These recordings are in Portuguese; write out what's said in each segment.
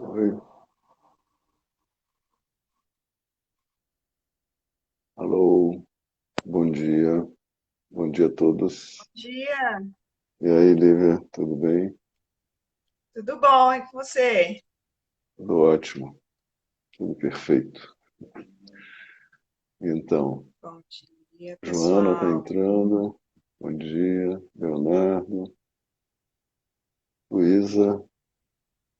Oi, alô, bom dia a todos. Dia, E aí, Lívia, tudo bem? tudo bom? E com você? Tudo ótimo, tudo perfeito. Então, Bom dia, Joana está pessoal. entrando, bom dia, Leonardo, Luísa,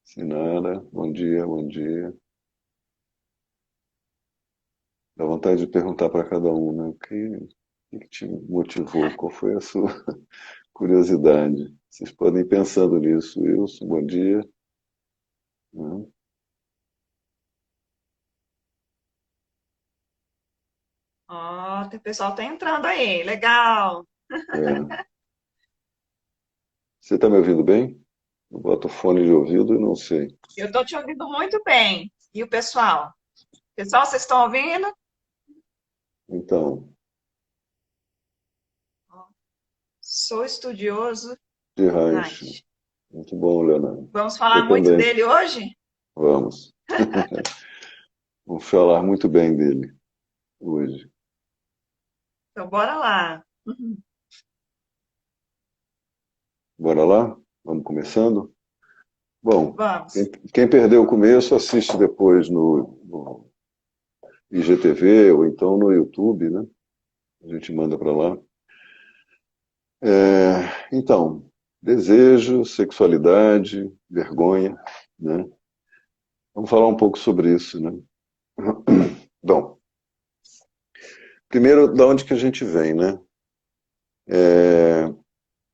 Sinara, bom dia. Dá vontade de perguntar para cada um, né? O que te motivou? Qual foi a sua curiosidade? Vocês podem ir pensando nisso. Wilson, bom dia. Né? Ó, o pessoal tá entrando aí, legal. É. Você está me ouvindo bem? Eu boto fone de ouvido e não sei. Eu tô te ouvindo muito bem. E o pessoal? Pessoal, vocês estão ouvindo? Então, Ó, sou estudioso de do Reich. Reich. Muito bom, Leonardo. Vamos Eu falar muito também. dele hoje? Vamos. Vamos falar muito bem dele hoje. Então, bora lá. Bora lá? Vamos começando? Bom, Vamos. quem perdeu o começo, assiste depois no IGTV ou então no YouTube, né? A gente manda para lá. Então, desejo, sexualidade, vergonha, né? Vamos falar um pouco sobre isso, né? Bom, primeiro, da onde que a gente vem, né?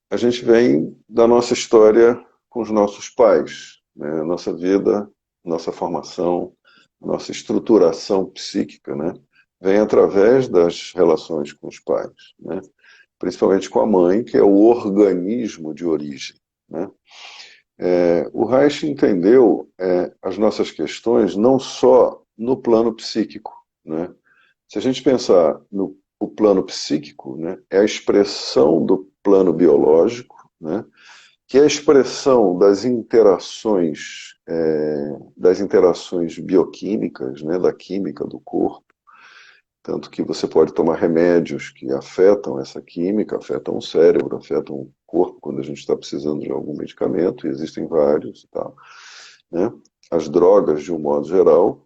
A gente vem da nossa história com os nossos pais, né? Nossa vida, nossa formação, nossa estruturação psíquica, né? Vem através das relações com os pais, né? Principalmente com a mãe, que é o organismo de origem, né? O Reich entendeu as nossas questões não só no plano psíquico, né? Se a gente pensar no o plano psíquico, né, é a expressão do plano biológico, né, que é a expressão das interações bioquímicas, né, da química do corpo, tanto que você pode tomar remédios que afetam essa química, afetam o cérebro, afetam o corpo quando a gente está precisando de algum medicamento, e existem vários e tal, né? As drogas, de um modo geral,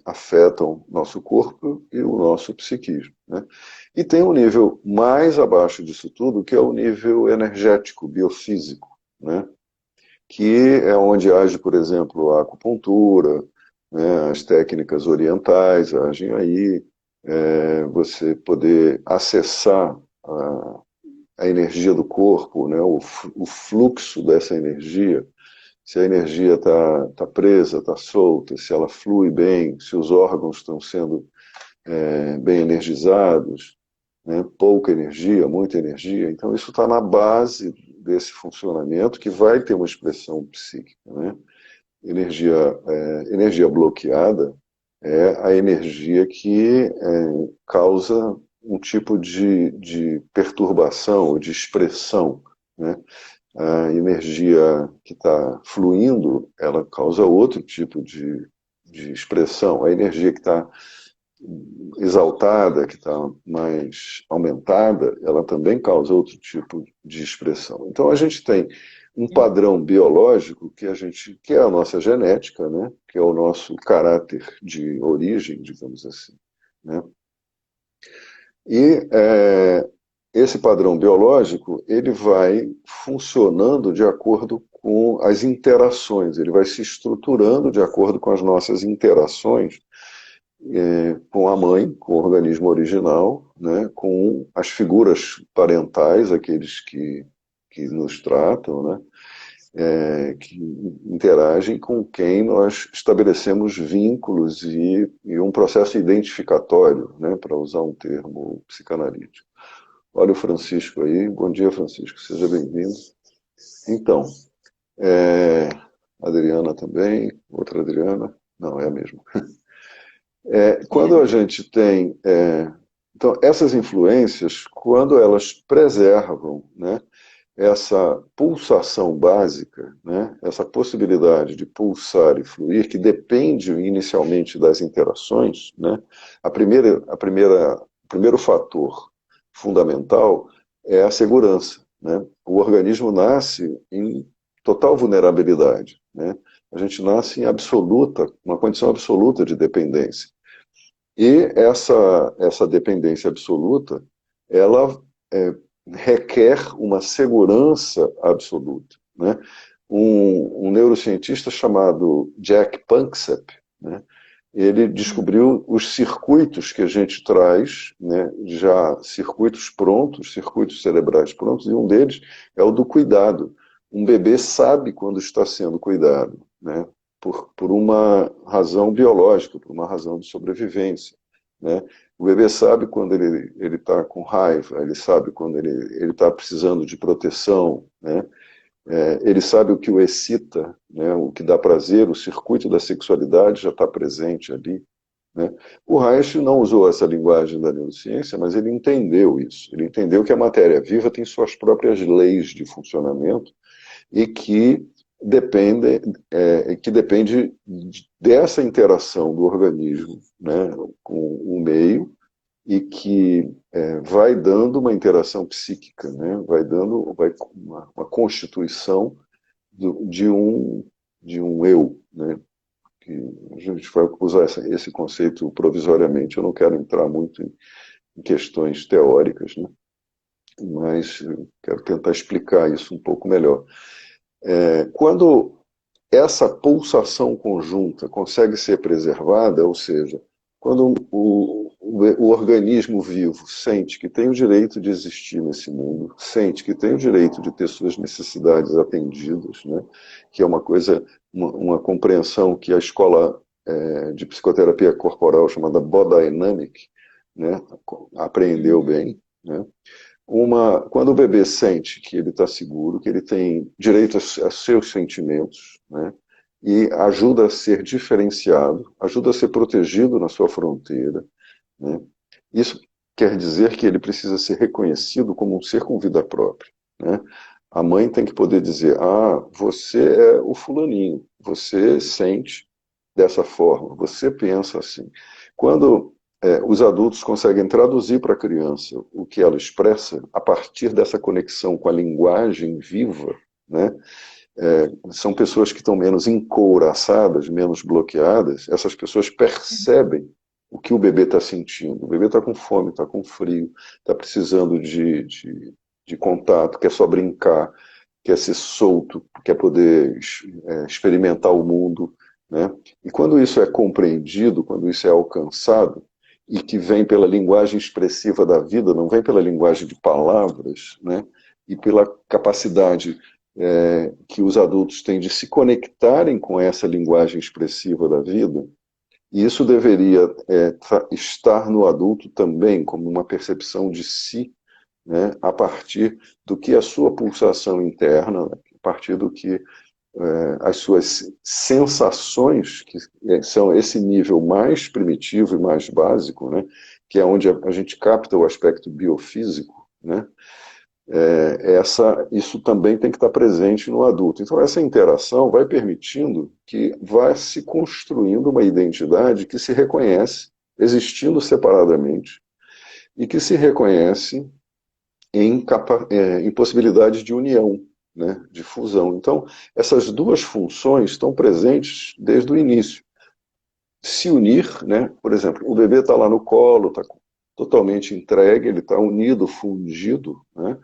afetam nosso corpo e o nosso psiquismo, né? E tem um nível mais abaixo disso tudo, que é o nível energético, biofísico, né? Que é onde age, por exemplo, a acupuntura, né? As técnicas orientais agem aí, você poder acessar a energia do corpo, né? O fluxo dessa energia, se a energia está presa, está solta, se ela flui bem, se os órgãos estão sendo bem energizados, né? Pouca energia, muita energia. Então, isso está na base desse funcionamento que vai ter uma expressão psíquica. Né? Energia bloqueada é a energia que causa um tipo de perturbação ou de expressão. Né? A energia que está fluindo, ela causa outro tipo de expressão. A energia que está exaltada, que está mais aumentada, ela também causa outro tipo de expressão. Então a gente tem um padrão biológico que é a nossa genética, né? Que é o nosso caráter de origem, digamos assim, né? E esse padrão biológico ele vai funcionando de acordo com as interações, ele vai se estruturando de acordo com as nossas interações com a mãe, com o organismo original, né, com as figuras parentais, aqueles que nos tratam, né, que interagem com quem nós estabelecemos vínculos e um processo identificatório, né, para usar um termo psicanalítico. Olha o Francisco aí. Bom dia, Francisco. Seja bem-vindo. Então, é, Adriana também, outra Adriana. Não, é a mesma. Quando a gente tem. Então, essas influências, quando elas preservam, né, essa pulsação básica, né, essa possibilidade de pulsar e fluir, que depende inicialmente das interações, né, o primeiro fator fundamental é a segurança. Né? O organismo nasce em total vulnerabilidade. Né? A gente nasce em uma condição absoluta de dependência. E essa dependência absoluta, ela requer uma segurança absoluta. Né? Um neurocientista chamado Jack Panksepp, né? Ele descobriu os circuitos que a gente traz, né? Já circuitos prontos, circuitos cerebrais prontos, e um deles é o do cuidado. Um bebê sabe quando está sendo cuidado, né? Por uma razão biológica, por uma razão de sobrevivência. Né? O bebê sabe quando ele está com raiva, ele sabe quando ele está precisando de proteção, né? Ele sabe o que o excita, né? O que dá prazer, o circuito da sexualidade já está presente ali. Né? O Reich não usou essa linguagem da neurociência, mas ele entendeu isso. Ele entendeu que a matéria viva tem suas próprias leis de funcionamento e que depende dessa interação do organismo, né, com o meio, e que vai dando uma interação psíquica, né, vai dando uma constituição de um eu. Né, que a gente vai usar esse conceito provisoriamente. Eu não quero entrar muito em questões teóricas, né, mas quero tentar explicar isso um pouco melhor. Quando essa pulsação conjunta consegue ser preservada, ou seja, quando o organismo vivo sente que tem o direito de existir nesse mundo, sente que tem o direito de ter suas necessidades atendidas, né, que é uma compreensão que a escola de psicoterapia corporal chamada Bodydynamic, né, apreendeu bem, né. Quando o bebê sente que ele está seguro, que ele tem direito a seus sentimentos, né, e ajuda a ser diferenciado, ajuda a ser protegido na sua fronteira, né, isso quer dizer que ele precisa ser reconhecido como um ser com vida própria. Né? A mãe tem que poder dizer: ah, você é o fulaninho, você sente dessa forma, você pensa assim. Quando os adultos conseguem traduzir para a criança o que ela expressa a partir dessa conexão com a linguagem viva, né? São pessoas que estão menos encouraçadas, menos bloqueadas. Essas pessoas percebem o que o bebê está sentindo. O bebê está com fome, está com frio, está precisando de contato, quer só brincar, quer ser solto, quer poder experimentar o mundo. Né? E quando isso é compreendido, quando isso é alcançado, e que vem pela linguagem expressiva da vida, não vem pela linguagem de palavras, né? E pela capacidade que os adultos têm de se conectarem com essa linguagem expressiva da vida, e isso deveria estar no adulto também como uma percepção de si, né? A partir do que a sua pulsação interna, a partir do que as suas sensações, que são esse nível mais primitivo e mais básico, né, que é onde a gente capta o aspecto biofísico, né, isso também tem que estar presente no adulto. Então, essa interação vai permitindo que vá se construindo uma identidade que se reconhece existindo separadamente e que se reconhece em possibilidade de união, né, de fusão. Então, essas duas funções estão presentes desde o início. Se unir, né, por exemplo, o bebê está lá no colo, está totalmente entregue, ele está unido, fundido, né,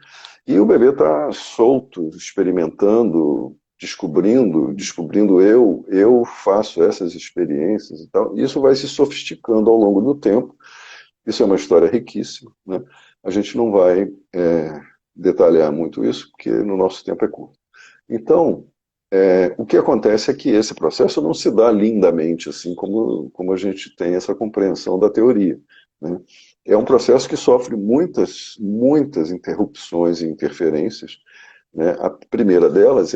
e o bebê está solto, experimentando, descobrindo eu faço essas experiências e tal. Isso vai se sofisticando ao longo do tempo. Isso é uma história riquíssima, né? A gente não vai detalhar muito isso, porque no nosso tempo é curto. Então, o que acontece é que esse processo não se dá lindamente, assim como a gente tem essa compreensão da teoria. Né? É um processo que sofre muitas interrupções e interferências. Né? A primeira delas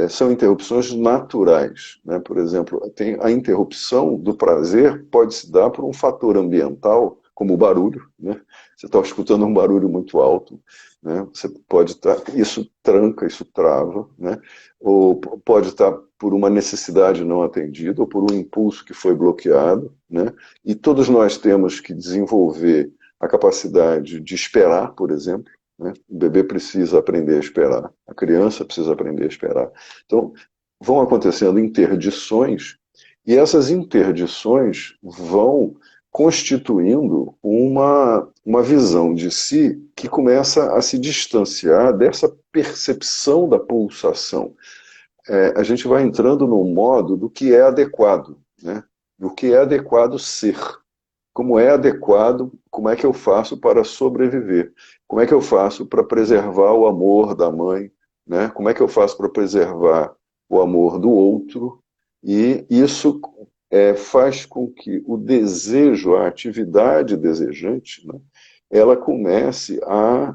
são interrupções naturais. Né? Por exemplo, a interrupção do prazer pode se dar por um fator ambiental, como o barulho. Né? Você está escutando um barulho muito alto né? Você pode estar, isso tranca, isso trava, né? Ou pode estar por uma necessidade não atendida, ou por um impulso que foi bloqueado, né? E todos nós temos que desenvolver a capacidade de esperar, por exemplo, né? O bebê precisa aprender a esperar, a criança precisa aprender a esperar. Então, vão acontecendo interdições, e essas interdições vão constituindo uma visão de si que começa a se distanciar dessa percepção da pulsação. A gente vai entrando no modo do que é adequado, né? Do que é adequado ser. Como é adequado, como é que eu faço para sobreviver? Como é que eu faço para preservar o amor da mãe? Né? Como é que eu faço para preservar o amor do outro? E isso faz com que o desejo, a atividade desejante, né, ela comece a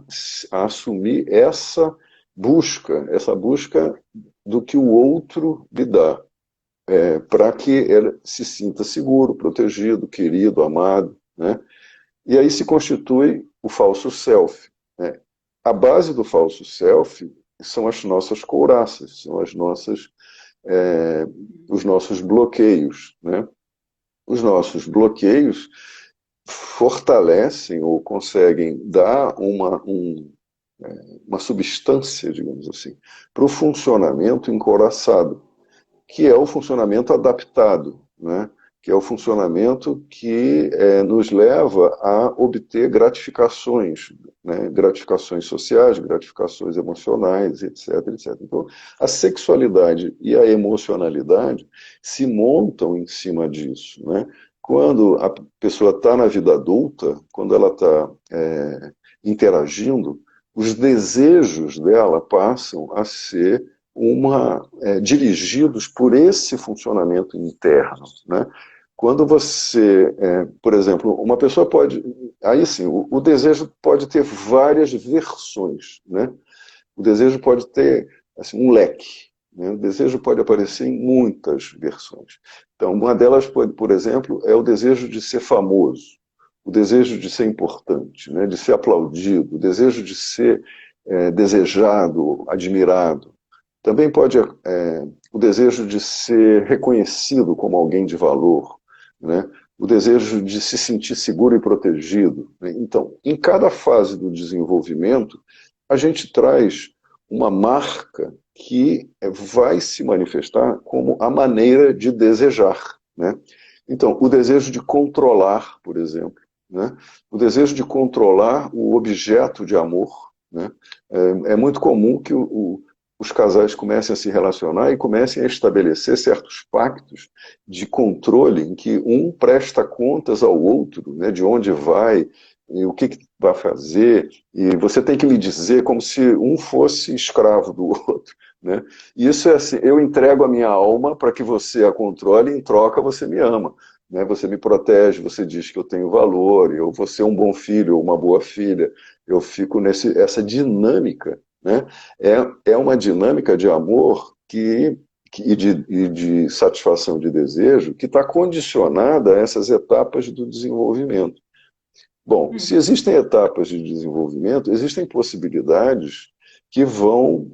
assumir essa busca do que o outro lhe dá, para que ele se sinta seguro, protegido, querido, amado, né? E aí se constitui o falso self, né? A base do falso self são as nossas couraças, são os nossos bloqueios, né? Os nossos bloqueios fortalecem ou conseguem dar uma substância, digamos assim, para o funcionamento encouraçado, que é o funcionamento adaptado, né? Que é o funcionamento que nos leva a obter gratificações, né? Gratificações sociais, gratificações emocionais, etc, etc. Então, a sexualidade e a emocionalidade se montam em cima disso, né? Quando a pessoa está na vida adulta, quando ela está interagindo, os desejos dela passam a ser dirigidos por esse funcionamento interno, né? Quando você, por exemplo, uma pessoa pode, aí sim, o desejo pode ter várias versões, né? O desejo pode ter assim, um leque, né? O desejo pode aparecer em muitas versões. Então, uma delas, por exemplo, é o desejo de ser famoso, o desejo de ser importante, né? De ser aplaudido, o desejo de ser desejado, admirado. Também pode o desejo de ser reconhecido como alguém de valor, né? O desejo de se sentir seguro e protegido, né? Então, em cada fase do desenvolvimento, a gente traz uma marca que vai se manifestar como a maneira de desejar, né? Então, o desejo de controlar, por exemplo, né? O desejo de controlar o objeto de amor, né? É muito comum que os casais comecem a se relacionar e comecem a estabelecer certos pactos de controle em que um presta contas ao outro, né, de onde vai, e o que vai fazer, e você tem que me dizer como se um fosse escravo do outro. Né? E isso é assim, eu entrego a minha alma para que você a controle e em troca você me ama. Né? Você me protege, você diz que eu tenho valor, eu vou ser um bom filho ou uma boa filha. Eu fico essa dinâmica, né? É uma dinâmica de amor e de satisfação de desejo que está condicionada a essas etapas do desenvolvimento. Bom, se existem etapas de desenvolvimento, existem possibilidades que vão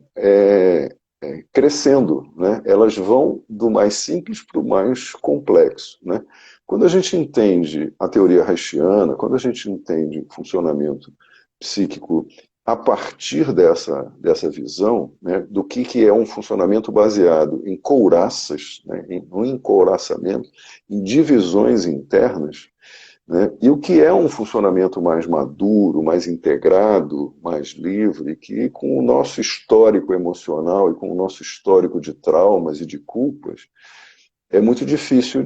crescendo, né? Elas vão do mais simples para o mais complexo, né? Quando a gente entende a teoria haitiana, quando a gente entende o funcionamento psíquico a partir dessa visão, né, do que é um funcionamento baseado em couraças, né, no encouraçamento, em divisões internas, né, e o que é um funcionamento mais maduro, mais integrado, mais livre, que com o nosso histórico emocional e com o nosso histórico de traumas e de culpas, é muito difícil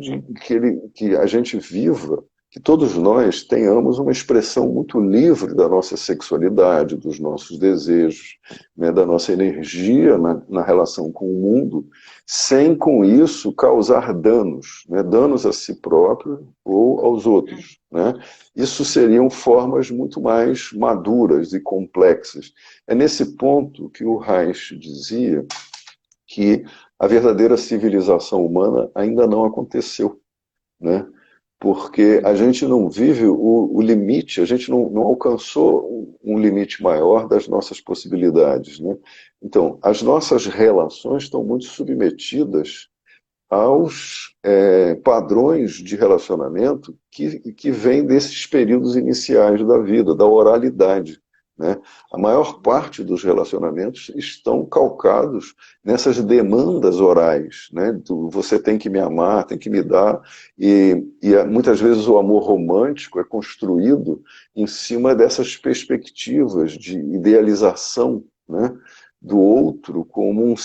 que a gente viva, que todos nós tenhamos uma expressão muito livre da nossa sexualidade, dos nossos desejos, né, da nossa energia na relação com o mundo, sem com isso causar danos, né, danos a si próprio ou aos outros. Né? Isso seriam formas muito mais maduras e complexas. É nesse ponto que o Reich dizia que a verdadeira civilização humana ainda não aconteceu, né? porque a gente não vive o limite, a gente não alcançou um limite maior das nossas possibilidades, né? Então, as nossas relações estão muito submetidas aos padrões de relacionamento que vêm desses períodos iniciais da vida, da oralidade, né? A maior parte dos relacionamentos estão calcados nessas demandas orais, né? Você tem que me amar, tem que me dar, e muitas vezes o amor romântico é construído em cima dessas perspectivas de idealização, né, do outro como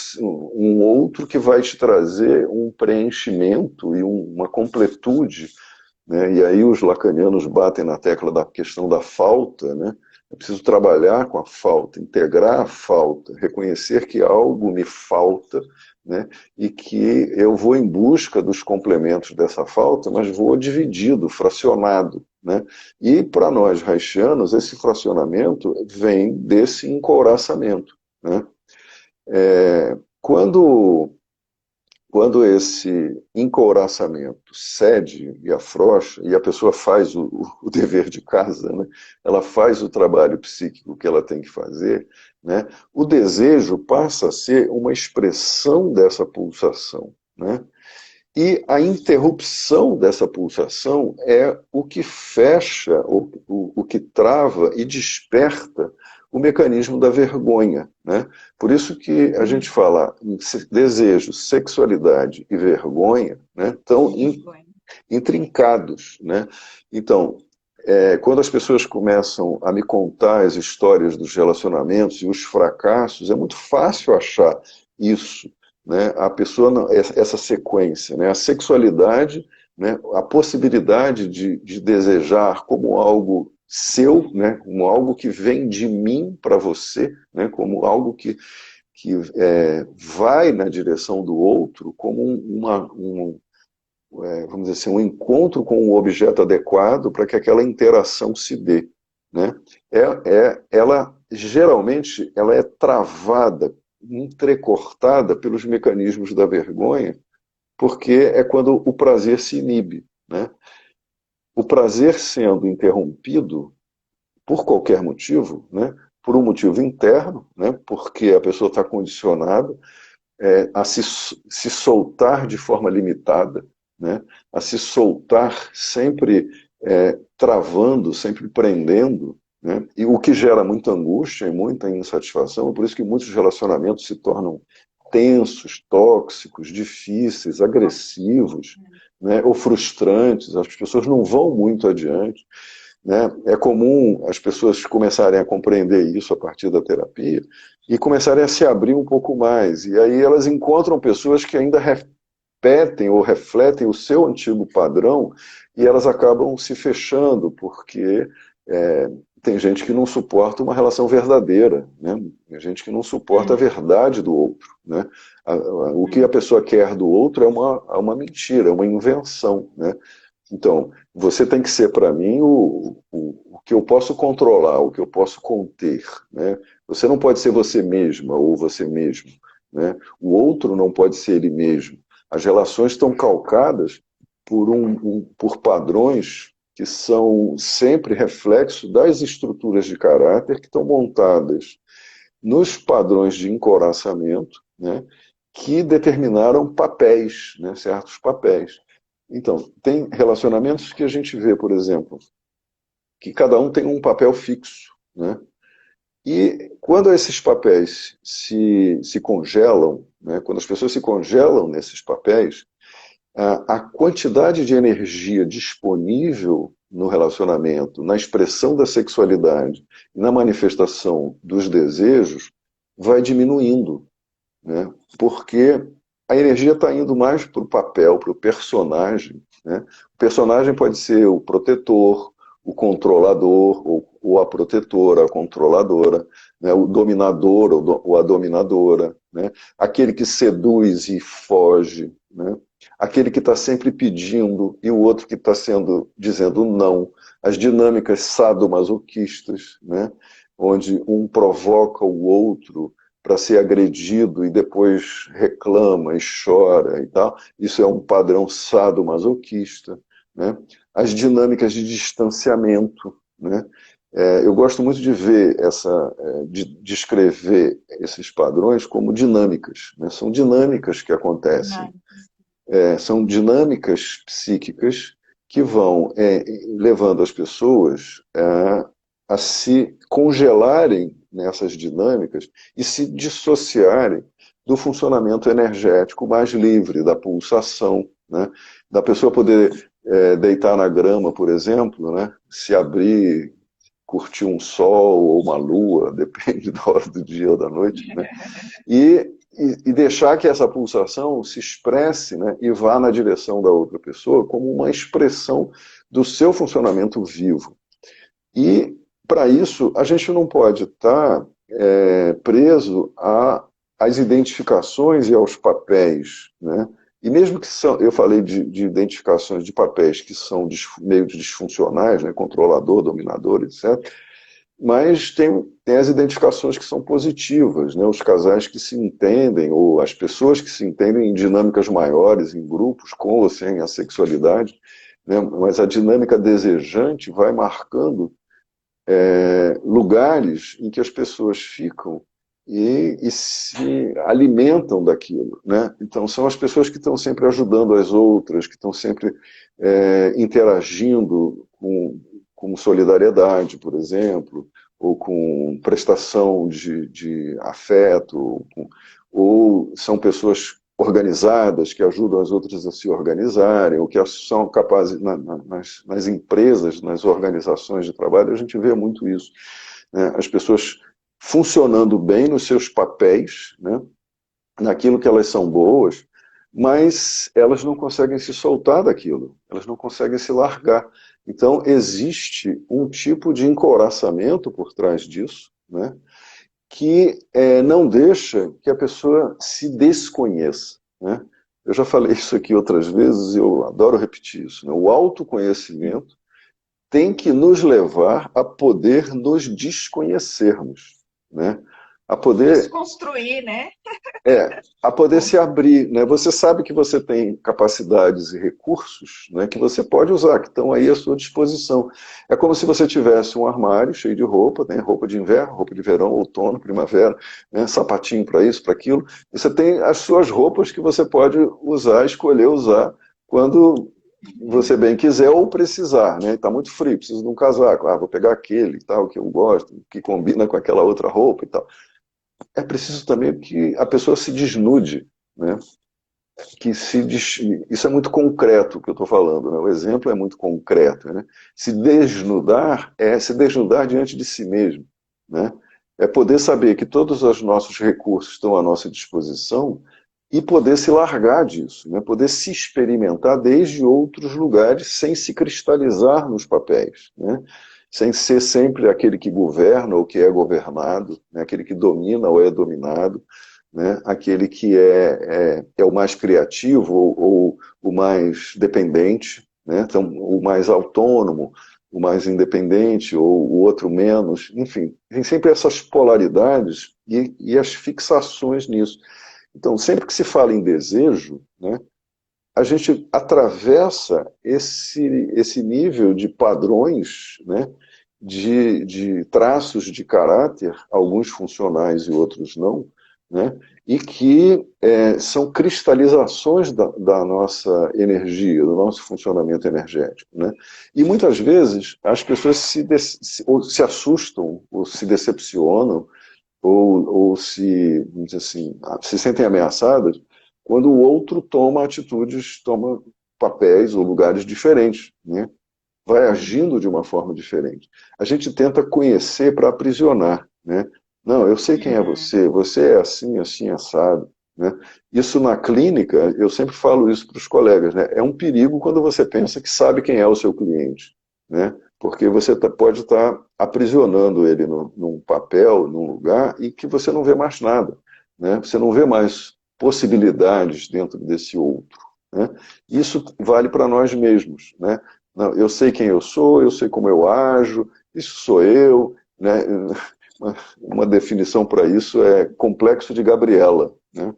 um outro que vai te trazer um preenchimento e uma completude, né? E aí os lacanianos batem na tecla da questão da falta, né? Eu preciso trabalhar com a falta, integrar a falta, reconhecer que algo me falta, né? E que eu vou em busca dos complementos dessa falta, mas vou dividido, fracionado, né? E para nós haitianos, esse fracionamento vem desse encouraçamento, né? Quando esse encouraçamento cede e afrouxa, e a pessoa faz o dever de casa, né? Ela faz o trabalho psíquico que ela tem que fazer, né? O desejo passa a ser uma expressão dessa pulsação, né? E a interrupção dessa pulsação é o que fecha, o que trava e desperta o mecanismo da vergonha, né? Por isso que a gente fala em desejo, sexualidade e vergonha, né, estão intrincados, né? Então, quando as pessoas começam a me contar as histórias dos relacionamentos e os fracassos, é muito fácil achar isso, né? A pessoa, essa sequência, né? A sexualidade, né? A possibilidade de desejar como algo seu, né? Como algo que vem de mim para você, né? Como algo que vai na direção do outro, como vamos dizer assim, um encontro com o objeto adequado para que aquela interação se dê, né? Ela geralmente ela é travada, entrecortada pelos mecanismos da vergonha, porque é quando o prazer se inibe, né? O prazer sendo interrompido por qualquer motivo, né? Por um motivo interno, né? Porque a pessoa está condicionada a se soltar de forma limitada, né? A se soltar sempre travando, sempre prendendo, né? E o que gera muita angústia e muita insatisfação, por isso que muitos relacionamentos se tornam tensos, tóxicos, difíceis, agressivos, né? Ou frustrantes, as pessoas não vão muito adiante, né? É comum as pessoas começarem a compreender isso a partir da terapia e começarem a se abrir um pouco mais. E aí elas encontram pessoas que ainda repetem ou refletem o seu antigo padrão e elas acabam se fechando, porque tem gente que não suporta uma relação verdadeira, né? Tem gente que não suporta a verdade do outro, né? O que a pessoa quer do outro é uma mentira, é uma invenção, né? Então, você tem que ser para mim o que eu posso controlar, o que eu posso conter, né? Você não pode ser você mesma ou você mesmo, né? O outro não pode ser ele mesmo. As relações estão calcadas por padrões que são sempre reflexo das estruturas de caráter que estão montadas nos padrões de encoraçamento, né? Que determinaram papéis, né? Certos papéis. Então, tem relacionamentos que a gente vê, por exemplo, que cada um tem um papel fixo, né? E quando esses papéis se congelam, né? Quando as pessoas se congelam nesses papéis, a quantidade de energia disponível no relacionamento, na expressão da sexualidade, na manifestação dos desejos, vai diminuindo, né? Porque a energia está indo mais para o papel, para o personagem, né? O personagem pode ser o protetor, o controlador, ou a protetora, a controladora, né? O dominador ou a dominadora, né? Aquele que seduz e foge, né? Aquele que está sempre pedindo e o outro que está dizendo não. As dinâmicas sadomasoquistas, né? Onde um provoca o outro para ser agredido e depois reclama e chora e tal. Isso é um padrão sadomasoquista, né? as dinâmicas de distanciamento, né? Eu gosto muito de ver de descrever esses padrões como dinâmicas, né? São dinâmicas que acontecem, são dinâmicas psíquicas que vão levando as pessoas a se congelarem nessas dinâmicas e se dissociarem do funcionamento energético mais livre, da pulsação, né? Da pessoa poder deitar na grama, por exemplo, né? Se abrir, curtir um sol ou uma lua, depende da hora do dia ou da noite, né? E deixar que essa pulsação se expresse, né, e vá na direção da outra pessoa como uma expressão do seu funcionamento vivo. E, para isso, a gente não pode estar preso às identificações e aos papéis, né? E mesmo que eu falei de identificações de papéis que são meio disfuncionais, né, controlador, dominador, etc., mas tem as identificações que são positivas, né? Os casais que se entendem, ou as pessoas que se entendem em dinâmicas maiores, em grupos, com ou sem a sexualidade, né? Mas a dinâmica desejante vai marcando lugares em que as pessoas ficam e se alimentam daquilo, né? Então são as pessoas que estão sempre ajudando as outras, que estão sempre interagindo com solidariedade, por exemplo, ou com prestação de afeto, ou são pessoas organizadas que ajudam as outras a se organizarem, ou que são capazes, nas empresas, nas organizações de trabalho, a gente vê muito isso, né? As pessoas funcionando bem nos seus papéis, né? Naquilo que elas são boas, mas elas não conseguem se soltar daquilo, elas não conseguem se largar. Então, existe um tipo de encouraçamento por trás disso, né, que não deixa que a pessoa se desconheça, né? Eu já falei isso aqui outras vezes e eu adoro repetir isso, né? O autoconhecimento tem que nos levar a poder nos desconhecermos, né? A poder Desconstruir, né? a poder se abrir, né? Você sabe que você tem capacidades e recursos, né, que você pode usar, que estão aí à sua disposição. É como se você tivesse um armário cheio de roupa, né? Roupa de inverno, roupa de verão, outono, primavera, né? Sapatinho para isso, para aquilo. E você tem as suas roupas que você pode usar, escolher usar quando você bem quiser ou precisar, né? Está muito frio, preciso de um casaco. Vou pegar aquele, tal, que eu gosto, que combina com aquela outra roupa e tal. É preciso também que a pessoa se desnude, né? Isso é muito concreto o que eu estou falando, né? O exemplo é muito concreto, né? Se desnudar é se desnudar diante de si mesmo, né? É poder saber que todos os nossos recursos estão à nossa disposição e poder se largar disso, né? Poder se experimentar desde outros lugares sem se cristalizar nos papéis, né? Sem ser sempre aquele que governa ou que é governado, né? Aquele que domina ou é dominado, né? Aquele que é o mais criativo ou o mais dependente, né? Então, o mais autônomo, o mais independente, ou o outro menos, enfim, tem sempre essas polaridades e as fixações nisso. Então, sempre que se fala em desejo, né, a gente atravessa esse nível de padrões, né, de traços de caráter, alguns funcionais e outros não, né, e que são cristalizações da nossa energia, do nosso funcionamento energético, né? E muitas vezes as pessoas ou se assustam ou se decepcionam ou se, vamos dizer assim, se sentem ameaçadas quando o outro toma atitudes, toma papéis ou lugares diferentes, né? Vai agindo de uma forma diferente. A gente tenta conhecer para aprisionar, né? Não, eu sei quem é você, você é assim, assim, assado, né? Isso na clínica, eu sempre falo isso para os colegas, né? É um perigo quando você pensa que sabe quem é o seu cliente, né? Porque você pode estar aprisionando ele num papel, num lugar, e que você não vê mais nada, né? Você não vê mais possibilidades dentro desse outro, né? Isso vale para nós mesmos, né? Não, eu sei quem eu sei como eu ajo, isso sou eu, né? Uma definição para isso é complexo de Gabriela, né?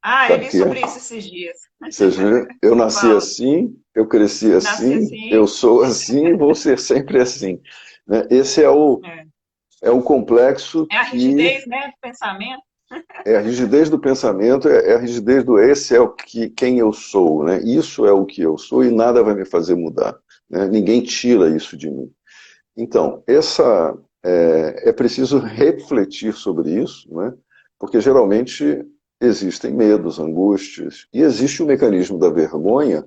Eu Sabe o li que é? sobre isso esses dias. Ou seja, eu nasci Fala. assim, eu cresci nasci assim, eu assim. sou assim e vou ser sempre assim. Né? Esse é É, é o complexo é a que rigidez, né, do pensamento. é a rigidez do pensamento, é a rigidez do esse é o que, quem eu sou, né? Isso é o que eu sou e nada vai me fazer mudar. Né? Ninguém tira isso de mim. Então, é preciso refletir sobre isso, né? Porque geralmente existem medos, angústias, e existe o mecanismo da vergonha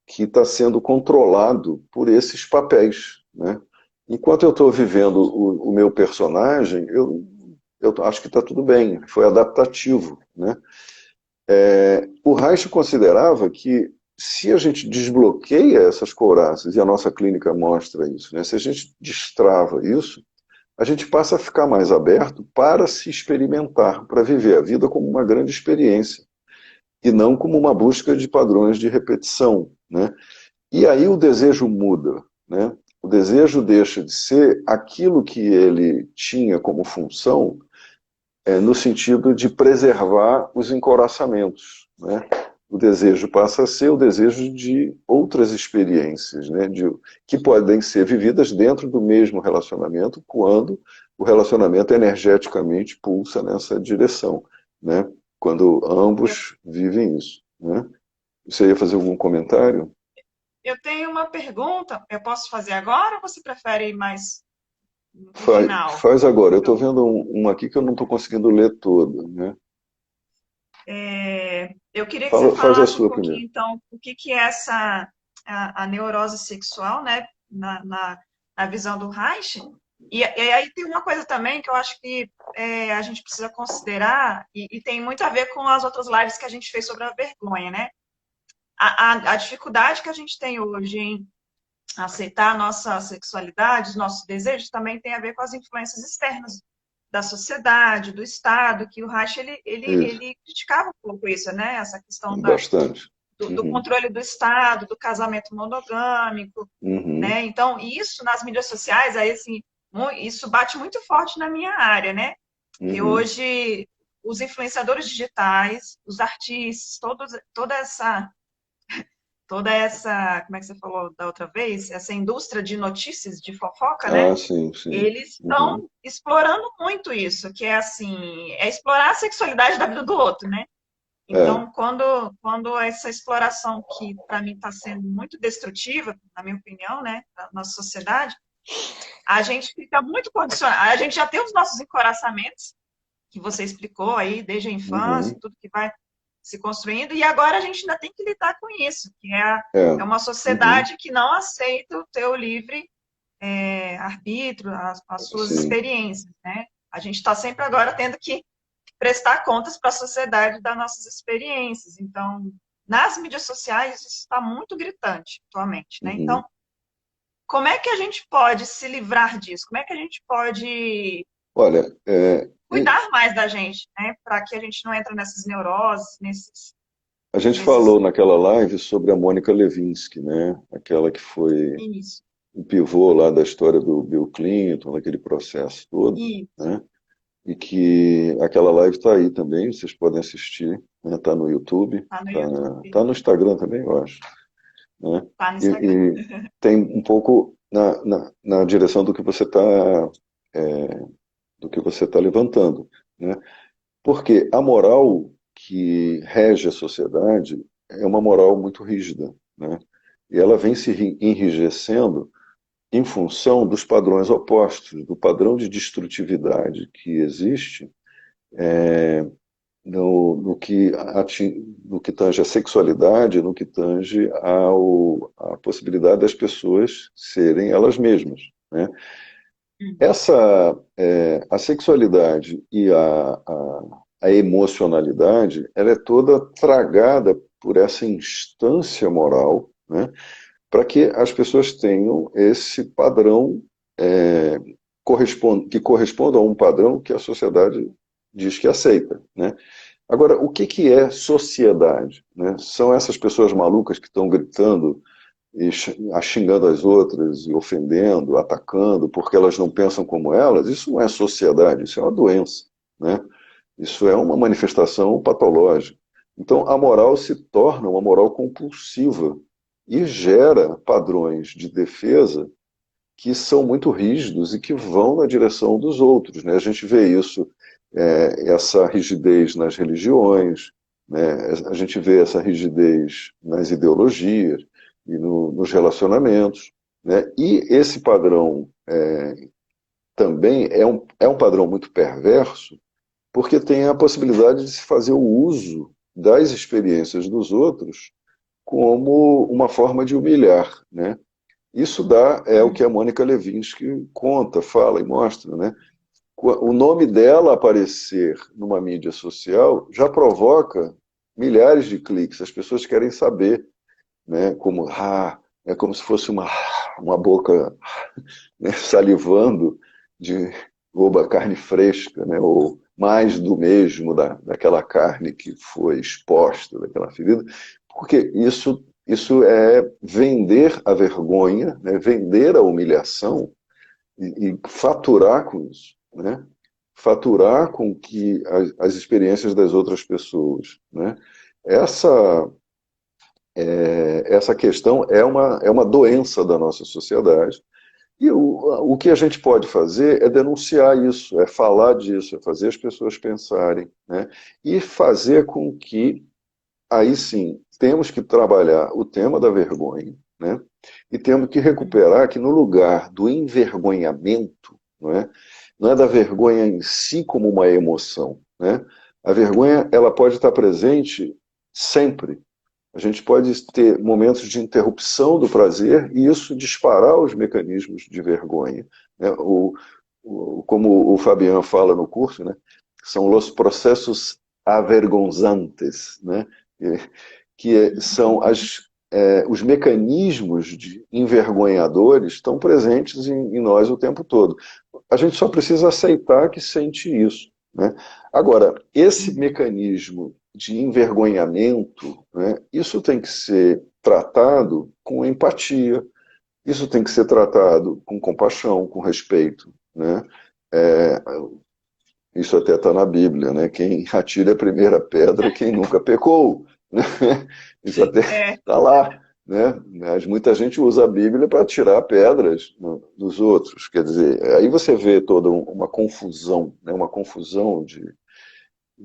que está sendo controlado por esses papéis. Né? Enquanto eu estou vivendo o meu personagem, eu acho que está tudo bem, foi adaptativo. Né? O Reich considerava que se a gente desbloqueia essas couraças, e a nossa clínica mostra isso, né? Se a gente destrava isso, a gente passa a ficar mais aberto para se experimentar, para viver a vida como uma grande experiência, e não como uma busca de padrões de repetição. Né? E aí o desejo muda. Né? O desejo deixa de ser aquilo que ele tinha como função, no sentido de preservar os encoraçamentos. Né? O desejo passa a ser o desejo de outras experiências, né? Que podem ser vividas dentro do mesmo relacionamento, quando o relacionamento energeticamente pulsa nessa direção, né? Quando Eu, ambos vivem isso. Né? Você ia fazer algum comentário? eu tenho uma pergunta, eu posso fazer agora ou você prefere ir mais no final? Faz agora. Eu estou vendo uma aqui que eu não estou conseguindo ler toda. Né? Eu queria que você Faz a falasse um sua primeiro. pouquinho, então, o que que é a neurose sexual, né, na visão do Reich. E aí tem uma coisa também que eu acho que a gente precisa considerar, e tem muito a ver com as outras lives que a gente fez sobre a vergonha, né? A dificuldade que a gente tem hoje em aceitar a nossa sexualidade, os nossos desejos, também tem a ver com as influências externas da sociedade, do Estado, que o Reich, Isso, ele criticava um pouco isso, né? Essa questão bastante. do Uhum, controle do Estado, do casamento monogâmico, uhum, né? Então, isso nas mídias sociais, aí, assim, isso bate muito forte na minha área, né? Que uhum. hoje os influenciadores digitais, os artistas, toda essa, como é que você falou da outra vez? Essa indústria de notícias, de fofoca, né? Ah, sim, sim. Eles Uhum. estão explorando muito isso, que é assim, é explorar a sexualidade da vida do outro, né? É. Então, quando essa exploração que para mim está sendo muito destrutiva, na minha opinião, né, da nossa sociedade, a gente fica muito condicionado. A gente já tem os nossos encoraçamentos, que você explicou aí, desde a infância, Uhum. tudo que vai se construindo, e agora a gente ainda tem que lidar com isso, que É. é uma Uhum. sociedade que não aceita o teu livre arbítrio, as suas Sim. experiências, né? A gente está sempre agora tendo que prestar contas para a sociedade das nossas experiências. Então, nas mídias sociais, isso está muito gritante atualmente, né? Uhum. Então, como é que a gente pode se livrar disso? Como é que a gente pode Olha, cuidar mais da gente, né? Para que a gente não entre nessas neuroses, a gente nesses... falou naquela live sobre a Mônica Lewinsky, né? Aquela que foi Isso, o pivô lá da história do Bill Clinton, daquele processo todo, isso. né? E que aquela live está aí também, vocês podem assistir, né? Tá no YouTube, Tá no tá YouTube, no Instagram também, eu acho. Né? tá no E, Instagram. e tem um pouco na direção do que você está levantando, né? Porque a moral que rege a sociedade é uma moral muito rígida, né? E ela vem se enrijecendo em função dos padrões opostos, do padrão de destrutividade que existe no que tange a sexualidade, no que tange a possibilidade das pessoas serem elas mesmas. Né? A sexualidade e a emocionalidade, ela é toda tragada por essa instância moral, né? Para que as pessoas tenham esse padrão que corresponda a um padrão que a sociedade diz que aceita, né? Agora, o que que é sociedade? Né? São essas pessoas malucas que estão gritando e xingando as outras, e ofendendo, atacando, porque elas não pensam como elas? Isso não é sociedade, isso é uma doença, né? Isso é uma manifestação patológica. Então, a moral se torna uma moral compulsiva, e gera padrões de defesa que são muito rígidos e que vão na direção dos outros, né? A gente vê isso, essa rigidez nas religiões, né? A gente vê essa rigidez nas ideologias e nos relacionamentos, né? E esse padrão também é um padrão muito perverso, porque tem a possibilidade de se fazer o uso das experiências dos outros como uma forma de humilhar, né? Isso é o que a Mônica Lewinsky conta, fala e mostra, né? O nome dela aparecer numa mídia social já provoca milhares de cliques. As pessoas querem saber, né? Como é como se fosse uma boca, né, salivando de carne fresca, né? Ou mais do mesmo daquela carne que foi exposta, daquela ferida, porque isso é vender a vergonha, né? Vender a humilhação e faturar com isso, né? Faturar com que as experiências das outras pessoas, né? Essa essa questão é uma doença da nossa sociedade. E o que a gente pode fazer é denunciar isso, é falar disso, é fazer as pessoas pensarem, né? E fazer com que, aí sim, temos que trabalhar o tema da vergonha, né? E temos que recuperar que no lugar do envergonhamento, não é da vergonha em si como uma emoção, né? A vergonha, ela pode estar presente sempre. A gente pode ter momentos de interrupção do prazer e isso disparar os mecanismos de vergonha, né? Como o Fabiano fala no curso, né? São os processos avergonzantes, né? Que são os mecanismos envergonhadores estão presentes em nós o tempo todo. A gente só precisa aceitar que sente isso, né? Agora, esse mecanismo de envergonhamento, né, isso tem que ser tratado com empatia, isso tem que ser tratado com compaixão, com respeito, né? É, isso até está na Bíblia, né? Quem atira a primeira pedra é quem nunca pecou, né? Isso até está lá, né? Mas muita gente usa a Bíblia para tirar pedras dos outros. Quer dizer, aí você vê toda uma confusão, né? Uma confusão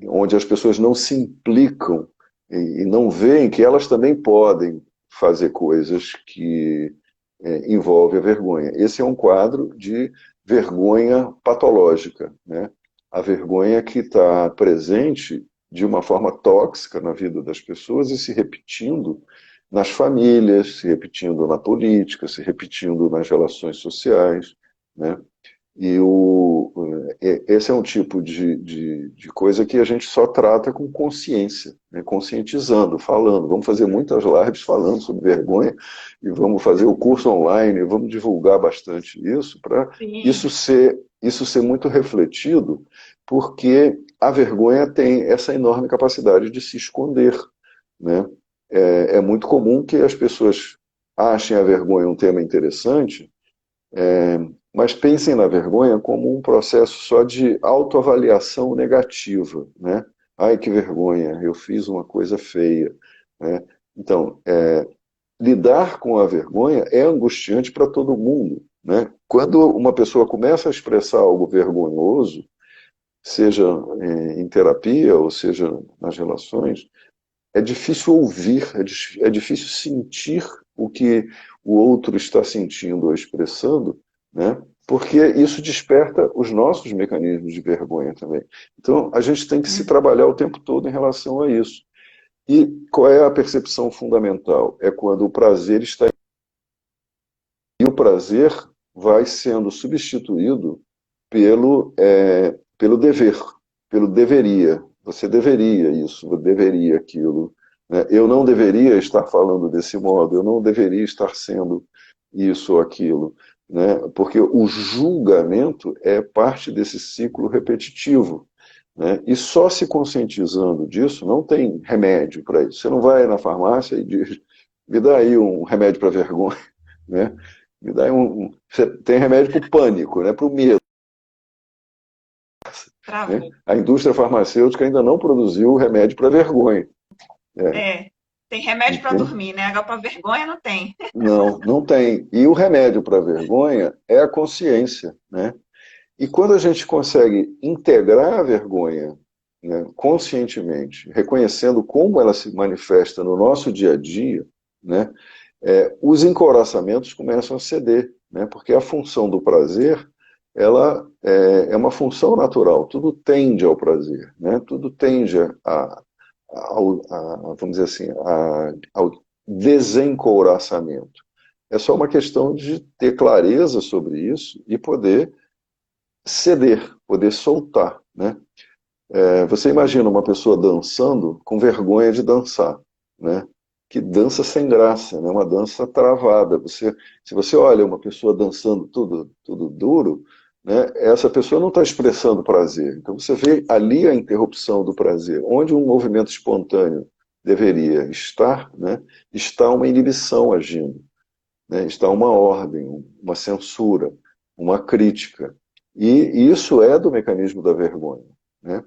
onde as pessoas não se implicam e não veem que elas também podem fazer coisas que envolvem a vergonha. Esse é um quadro de vergonha patológica, né? A vergonha que está presente de uma forma tóxica na vida das pessoas e se repetindo nas famílias, se repetindo na política, se repetindo nas relações sociais, né? E esse é um tipo de coisa que a gente só trata com consciência, né? Conscientizando, falando. Vamos fazer muitas lives falando sobre vergonha e vamos fazer o curso online, vamos divulgar bastante isso para isso ser muito refletido, porque a vergonha tem essa enorme capacidade de se esconder, né? É muito comum que as pessoas achem a vergonha um tema interessante, mas pensem na vergonha como um processo só de autoavaliação negativa, né? Ai, que vergonha, eu fiz uma coisa feia, né? Então, lidar com a vergonha é angustiante para todo mundo, né? Quando uma pessoa começa a expressar algo vergonhoso, seja em terapia ou seja nas relações, é difícil ouvir, é difícil sentir o que o outro está sentindo ou expressando, né? Porque isso desperta os nossos mecanismos de vergonha também. Então, a gente tem que se trabalhar o tempo todo em relação a isso. E qual é a percepção fundamental? É quando o prazer está... E o prazer vai sendo substituído pelo dever, pelo deveria. Você deveria isso, você deveria aquilo, né? Eu não deveria estar falando desse modo, eu não deveria estar sendo isso ou aquilo, né? Porque o julgamento é parte desse ciclo repetitivo, né? E só se conscientizando disso, não tem remédio para isso. Você não vai na farmácia e diz, me dá aí um remédio para vergonha, né? Me dá você tem remédio para o pânico, né? Para o medo. Né? A indústria farmacêutica ainda não produziu remédio para vergonha. Tem remédio para Entende? dormir, né? Agora para vergonha não tem. Não, não tem. E o remédio para a vergonha é a consciência, né? E quando a gente consegue integrar a vergonha, né, conscientemente, reconhecendo como ela se manifesta no nosso dia a dia, né, os encoraçamentos começam a ceder, né, porque a função do prazer ela é uma função natural, tudo tende ao prazer, né, tudo tende vamos dizer assim, ao desencouraçamento. É só uma questão de ter clareza sobre isso e poder ceder, poder soltar, né? Você imagina uma pessoa dançando com vergonha de dançar, né? Que dança sem graça, né? Uma dança travada. Se você olha uma pessoa dançando tudo duro, né? Essa pessoa não está expressando prazer. Então você vê ali a interrupção do prazer, onde um movimento espontâneo deveria estar, né? Está uma inibição agindo, né? Está uma ordem, uma censura, uma crítica. E isso é do mecanismo da vergonha, né?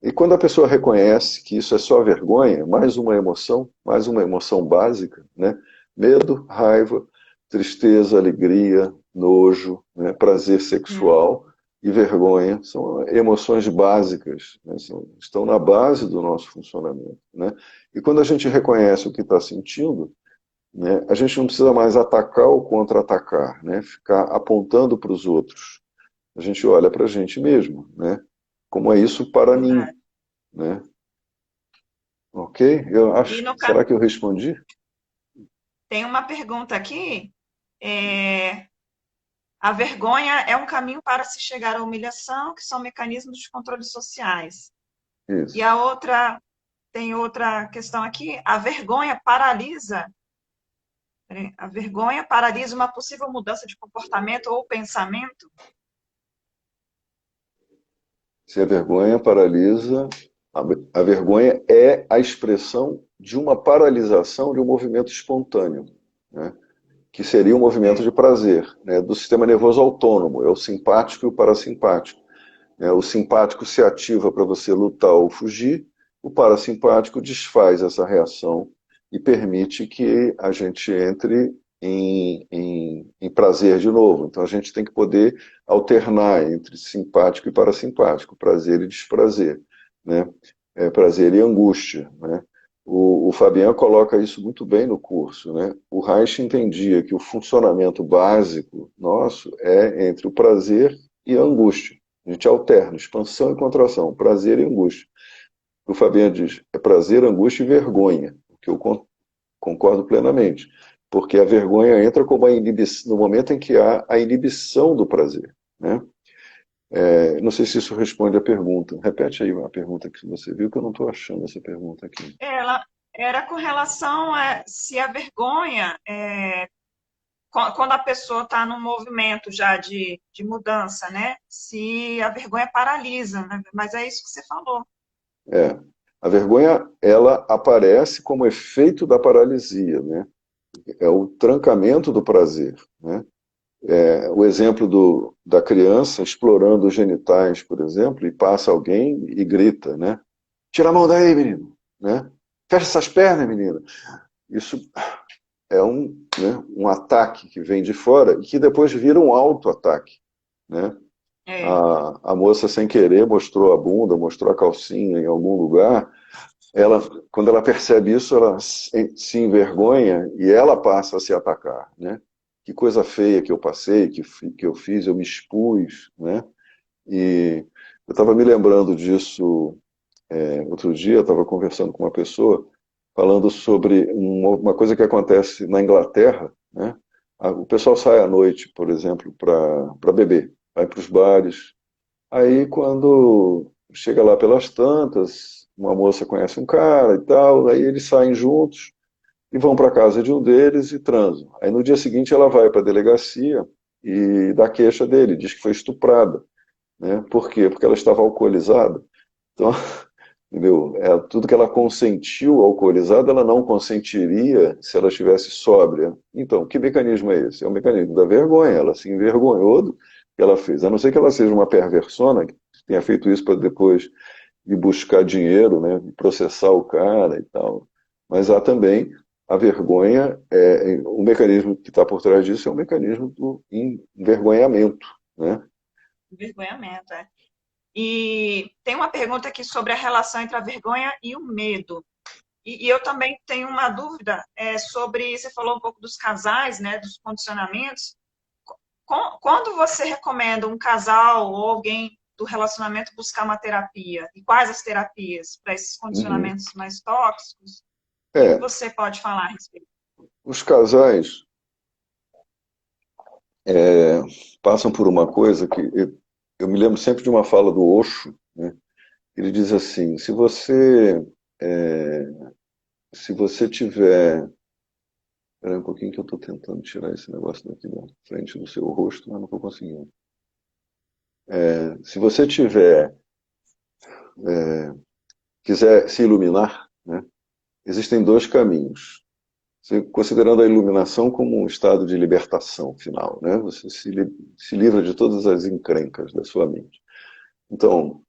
E quando a pessoa reconhece que isso é só vergonha, mais uma emoção básica, né? Medo, raiva, tristeza, alegria, nojo, né? Prazer Hum. sexual e vergonha são emoções básicas, né? Estão na base do nosso funcionamento, né? E quando a gente reconhece o que está sentindo, né, a gente não precisa mais atacar ou contra-atacar, né? Ficar apontando para os outros. A gente olha para a gente mesmo, né? Como é isso para mim, Verdade. né? Ok? Eu E acho. no, Será que eu respondi? tem uma pergunta aqui. é, a vergonha é um caminho para se chegar à humilhação, que são mecanismos de controle sociais. E Isso. a outra, tem outra questão aqui. A vergonha paralisa uma possível mudança de comportamento ou pensamento? Se a vergonha paralisa, a vergonha é a expressão de uma paralisação de um movimento espontâneo, né? Que seria um movimento É. de prazer, né? Do sistema nervoso autônomo, é o simpático e o parasimpático. O simpático se ativa para você lutar ou fugir, o parasimpático desfaz essa reação e permite que a gente entre em prazer de novo. Então a gente tem que poder alternar entre simpático e parasimpático, prazer e desprazer, né? Prazer e angústia, né? O Fabian coloca isso muito bem no curso, né? O Reich entendia que o funcionamento básico nosso é entre o prazer e a angústia. A gente alterna expansão e contração, prazer e angústia. O Fabiano diz, é prazer, angústia e vergonha, o que eu concordo plenamente, porque a vergonha entra como a inibição, no momento em que há a inibição do prazer, né? Não sei se isso responde à pergunta. Repete aí a pergunta que você viu, que eu não estou achando essa pergunta aqui. Ela era com relação a se a vergonha, quando a pessoa está num movimento já de mudança, né? Se a vergonha paralisa, né? Mas é isso que você falou. É, a vergonha, ela aparece como efeito da paralisia, né? É o trancamento do prazer, né? O exemplo da criança explorando os genitais, por exemplo, e passa alguém e grita, né? Tira a mão daí, menino, né? Fecha essas pernas, menina. Isso é um ataque que vem de fora e que depois vira um auto-ataque, né? É, A moça, sem querer, mostrou a bunda, mostrou a calcinha em algum lugar. Quando ela percebe isso, ela se envergonha e ela passa a se atacar, né? Que coisa feia que eu passei, que eu fiz, eu me expus, né? E eu estava me lembrando disso outro dia, eu estava conversando com uma pessoa falando sobre uma coisa que acontece na Inglaterra, né? O pessoal sai à noite, por exemplo, para beber, vai para os bares. Aí quando chega lá pelas tantas, uma moça conhece um cara e tal, aí eles saem juntos e vão para a casa de um deles e transam. Aí no dia seguinte ela vai para a delegacia e dá queixa dele, diz que foi estuprada, né? Por quê? Porque ela estava alcoolizada. Então, entendeu? Tudo que ela consentiu alcoolizada, ela não consentiria se ela estivesse sóbria. Então, que mecanismo é esse? É o mecanismo da vergonha. Ela se envergonhou do que ela fez. A não ser que ela seja uma perversona, que tenha feito isso para depois ir buscar dinheiro, né? Processar o cara e tal. Mas há também a vergonha, o mecanismo que está por trás disso é o mecanismo do envergonhamento, né? Envergonhamento, é. E tem uma pergunta aqui sobre a relação entre a vergonha e o medo. E eu também tenho uma dúvida sobre, você falou um pouco dos casais, né, dos condicionamentos. Quando você recomenda um casal ou alguém do relacionamento buscar uma terapia? E quais as terapias para esses Uhum. condicionamentos mais tóxicos? O que É, você pode falar a respeito? os casais é, passam por uma coisa que eu me lembro sempre de uma fala do Osho, né? Ele diz assim: é, se você tiver, espera um pouquinho que eu estou tentando tirar esse negócio daqui da frente do seu rosto, mas não estou conseguindo. Se você tiver, quiser se iluminar, né, existem dois caminhos. Considerando a iluminação como um estado de libertação final, né? Você se livra de todas as encrencas da sua mente. Então,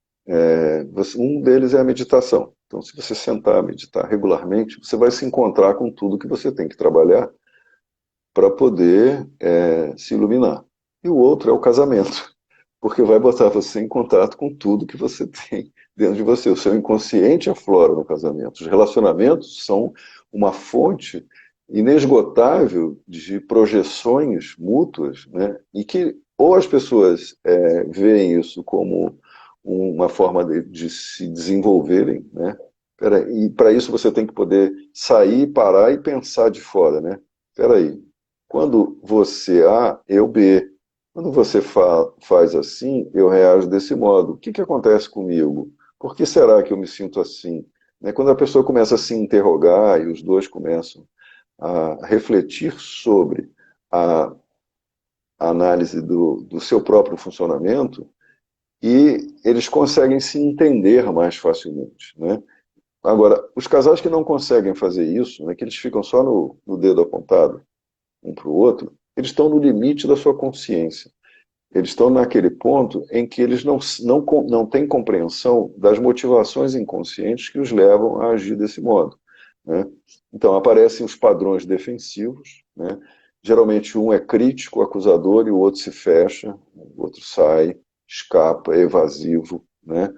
um deles é a meditação. Então, se você sentar, meditar regularmente, você vai se encontrar com tudo que você tem que trabalhar para poder se iluminar. E o outro é o casamento, porque vai botar você em contato com tudo que você tem dentro de você. O seu inconsciente aflora no casamento. Os relacionamentos são uma fonte inesgotável de projeções mútuas, né? E que ou as pessoas veem isso como uma forma de se desenvolverem, né? E para isso você tem que poder sair, parar e pensar de fora, né? Peraí, quando você A, eu B. Quando você faz assim, eu reajo desse modo. O que que acontece comigo? Por que será que eu me sinto assim? Né? Quando a pessoa começa a se interrogar e os dois começam a refletir sobre a análise do seu próprio funcionamento, e eles conseguem se entender mais facilmente, né? Agora, os casais que não conseguem fazer isso, né, que eles ficam só no dedo apontado um para o outro, eles estão no limite da sua consciência. Eles estão naquele ponto em que eles não têm compreensão das motivações inconscientes que os levam a agir desse modo, né? Então, aparecem os padrões defensivos, né? Geralmente um é crítico, acusador, e o outro se fecha, o outro sai, escapa, é evasivo, né?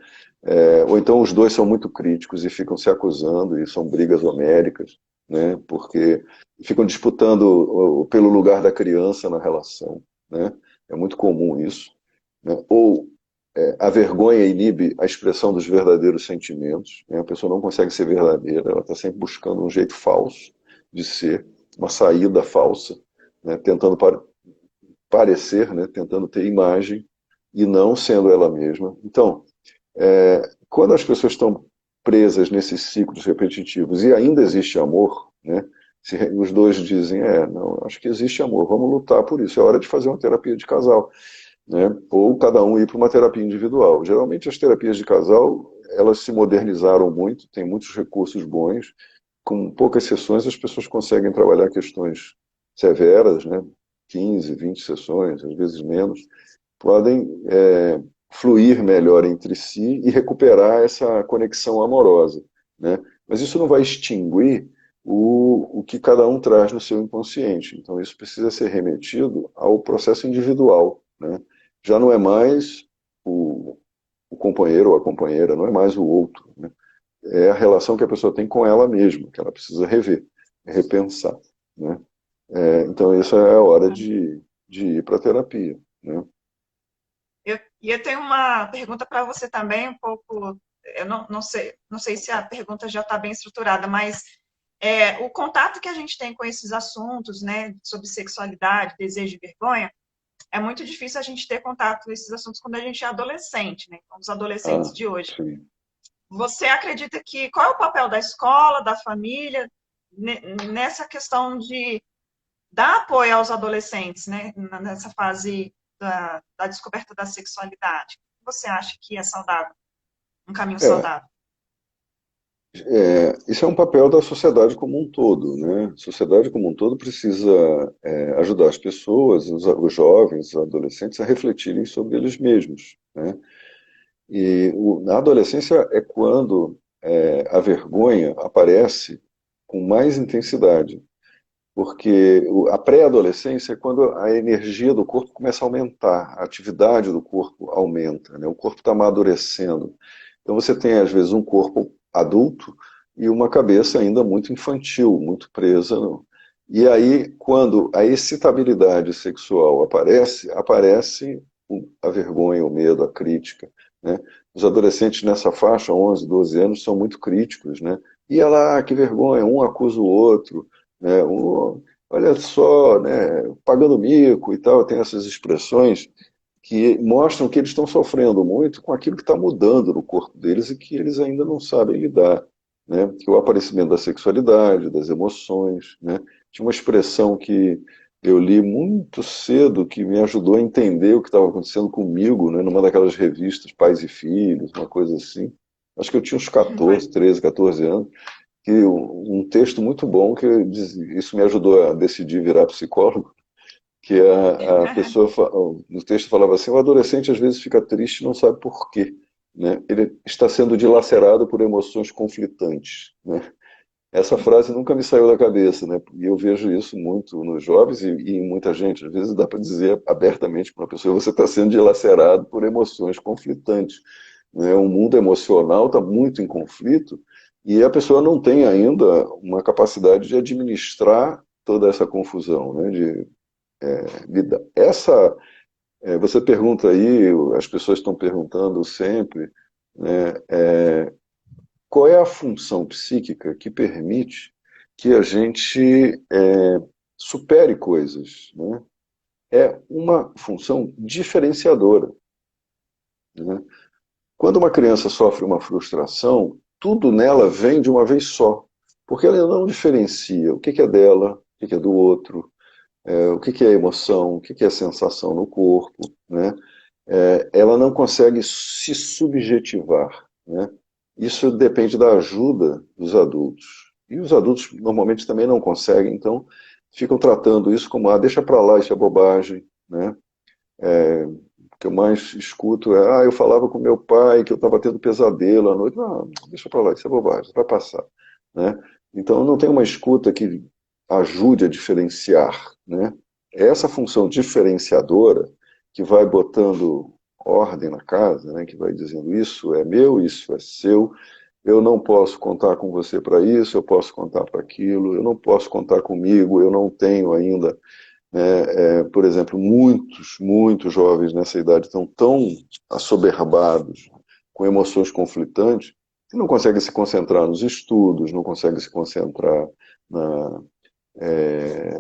Ou então os dois são muito críticos e ficam se acusando, e são brigas homéricas, né? Porque ficam disputando pelo lugar da criança na relação, né? É muito comum isso, né? Ou a vergonha inibe a expressão dos verdadeiros sentimentos, né? A pessoa não consegue ser verdadeira, ela está sempre buscando um jeito falso de ser, uma saída falsa, né? Tentando parecer, né? Tentando ter imagem e não sendo ela mesma. Então, quando as pessoas estão presas nesses ciclos repetitivos e ainda existe amor, né? Se os dois dizem, não, acho que existe amor, vamos lutar por isso, é hora de fazer uma terapia de casal, né? Ou cada um ir para uma terapia individual. Geralmente as terapias de casal, elas se modernizaram muito, tem muitos recursos bons, com poucas sessões as pessoas conseguem trabalhar questões severas, né? 15, 20 sessões, às vezes menos, podem fluir melhor entre si e recuperar essa conexão amorosa, né? Mas isso não vai extinguir o que cada um traz no seu inconsciente. Então isso precisa ser remetido ao processo individual, né? Já não é mais o companheiro ou a companheira, não é mais o outro, né? É a relação que a pessoa tem com ela mesma, que ela precisa rever, repensar, né? Então isso é a hora de ir para a terapia, né? Eu tenho uma pergunta para você também, um pouco, eu não sei se a pergunta já está bem estruturada, mas o contato que a gente tem com esses assuntos, né, sobre sexualidade, desejo e vergonha, é muito difícil a gente ter contato com esses assuntos quando a gente é adolescente, né, então, os adolescentes Ah, de hoje. sim. Você acredita que qual é o papel da escola, da família, nessa questão de dar apoio aos adolescentes, né, nessa fase da descoberta da sexualidade? O que você acha que é saudável, um caminho É, saudável? isso é um papel da sociedade como um todo, né? A sociedade como um todo precisa ajudar as pessoas, os jovens, os adolescentes a refletirem sobre eles mesmos, né? E na adolescência é quando a vergonha aparece com mais intensidade, porque a pré-adolescência é quando a energia do corpo começa a aumentar, a atividade do corpo aumenta, né? O corpo está amadurecendo. Então você tem, às vezes, um corpo adulto e uma cabeça ainda muito infantil, muito presa. E aí, quando a excitabilidade sexual aparece, aparece a vergonha, o medo, a crítica, né? Os adolescentes nessa faixa, 11, 12 anos, são muito críticos, né? E olha lá, que vergonha, um acusa o outro, né? Olha só, né? Pagando mico e tal, tem essas expressões que mostram que eles estão sofrendo muito com aquilo que está mudando no corpo deles e que eles ainda não sabem lidar, né? Que é o aparecimento da sexualidade, das emoções, né? Tinha uma expressão que eu li muito cedo que me ajudou a entender o que estava acontecendo comigo, né? Numa daquelas revistas Pais e Filhos, uma coisa assim. Acho que eu tinha uns 14, 13, 14 anos, que um texto muito bom que isso me ajudou a decidir virar psicólogo, que a pessoa, no texto falava assim, o adolescente às vezes fica triste e não sabe por quê, né? Ele está sendo dilacerado por emoções conflitantes, né? Essa frase nunca me saiu da cabeça, né? E eu vejo isso muito nos jovens e em muita gente. Às vezes dá para dizer abertamente para uma pessoa, você está sendo dilacerado por emoções conflitantes, né? O mundo emocional está muito em conflito e a pessoa não tem ainda uma capacidade de administrar toda essa confusão, né? Essa, você pergunta aí, as pessoas estão perguntando sempre, né, qual é a função psíquica que permite que a gente supere coisas, né? É uma função diferenciadora, né? Quando uma criança sofre uma frustração, tudo nela vem de uma vez só, porque ela não diferencia o que é dela, o que é do outro, o que é emoção, o que é sensação no corpo, né? Ela não consegue se subjetivar, né? Isso depende da ajuda dos adultos. E os adultos normalmente também não conseguem, então ficam tratando isso como, deixa para lá, isso é bobagem, né? O que eu mais escuto é, eu falava com meu pai que eu estava tendo pesadelo à noite. Não, deixa para lá, isso é bobagem, vai passar, né? Então não tem uma escuta que ajude a diferenciar, né? É essa função diferenciadora que vai botando ordem na casa, né? Que vai dizendo isso é meu, isso é seu, eu não posso contar com você para isso, eu posso contar para aquilo, eu não posso contar comigo, eu não tenho ainda, né? Por exemplo, muitos jovens nessa idade estão tão assoberbados, com emoções conflitantes, que não conseguem se concentrar nos estudos, não conseguem se concentrar na, é,